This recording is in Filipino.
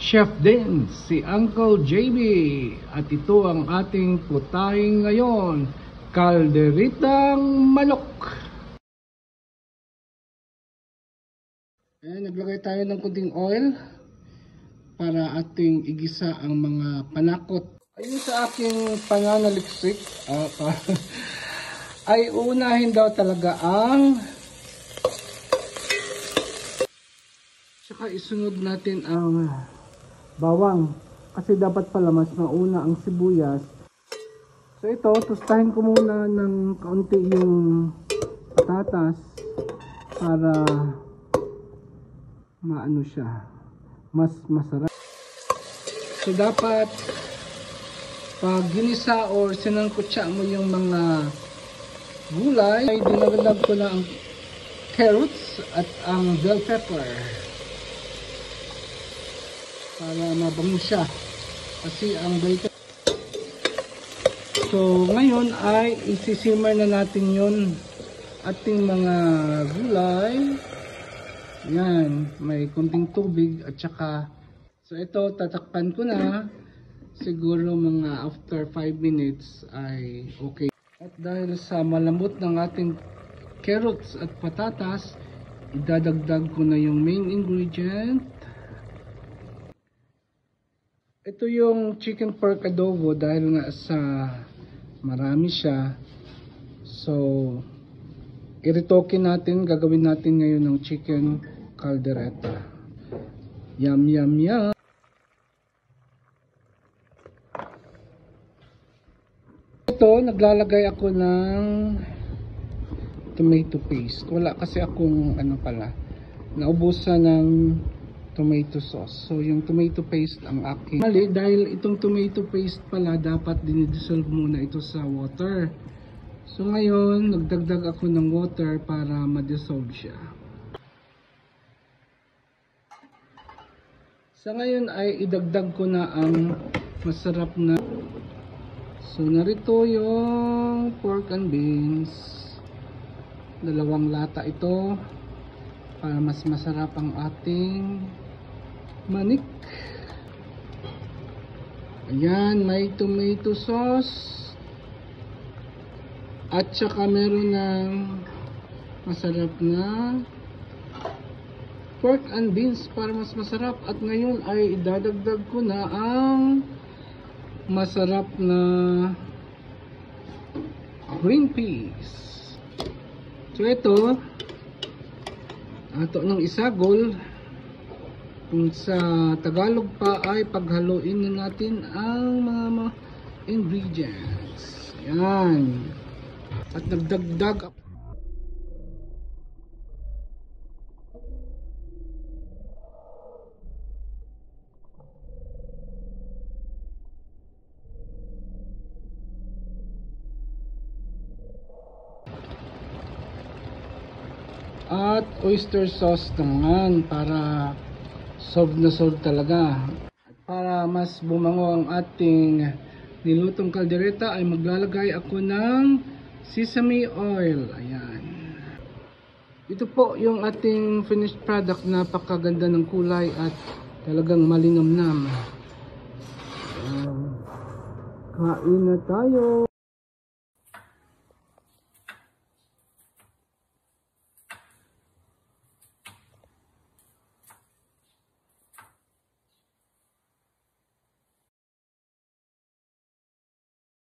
chef din si Uncle JB at ito ang ating putahe ngayon, kalderitang manok. Ayan, naglagay tayo ng kunting oil para ating igisa ang mga panakot. Ayun sa aking pananaliksik ay unahin daw talaga ang saka isunod natin ang bawang kasi dapat pala mas mauna ang sibuyas. So ito, tustahin ko muna ng kaunti yung patatas para maano siya, mas masarap. So dapat pag ginisa or sinangkutsa mo yung mga gulay, ay dinagdag ko na ang carrots at ang bell pepper para mabango siya kasi ang bell pepper. So ngayon ay isisimmer na natin yon ating mga gulay. Yan, may kunting tubig at saka so ito tatakpan ko na siguro mga after 5 minutes ay okay. At dahil sa malambot ng ating carrots at patatas, idadagdag ko na yung main ingredient. Ito yung chicken pork adobo dahil nga sa marami siya. So iritoke natin, gagawin natin ngayon ng chicken caldereta. Yum yum yum. Ito, naglalagay ako ng tomato paste. Wala kasi akong naubusan ng tomato sauce. So yung tomato paste ang aking mali dahil itong tomato paste pala dapat dinidissolve muna ito sa water. So ngayon, nagdagdag ako ng water para ma-dissolve siya. Sa ngayon ay idagdag ko na ang masarap na. So narito yung pork and beans. 2 lata ito para mas masarap ang ating manik. Ayan, may tomato sauce. At saka meron ng masarap na pork and beans para mas masarap. At ngayon ay idadagdag ko na ang masarap na green peas. So ito, ato ng isagol. Kung sa Tagalog pa ay paghaluin na natin ang mga ingredients. Ayan. At nagdagdag at oyster sauce naman para solve na solve talaga. At para mas bumango ang ating nilutong kaldereta ay maglalagay ako ng sesame oil. Ayan. Ito po yung ating finished product. Napakaganda ng kulay at talagang malinamnam. Kain na tayo.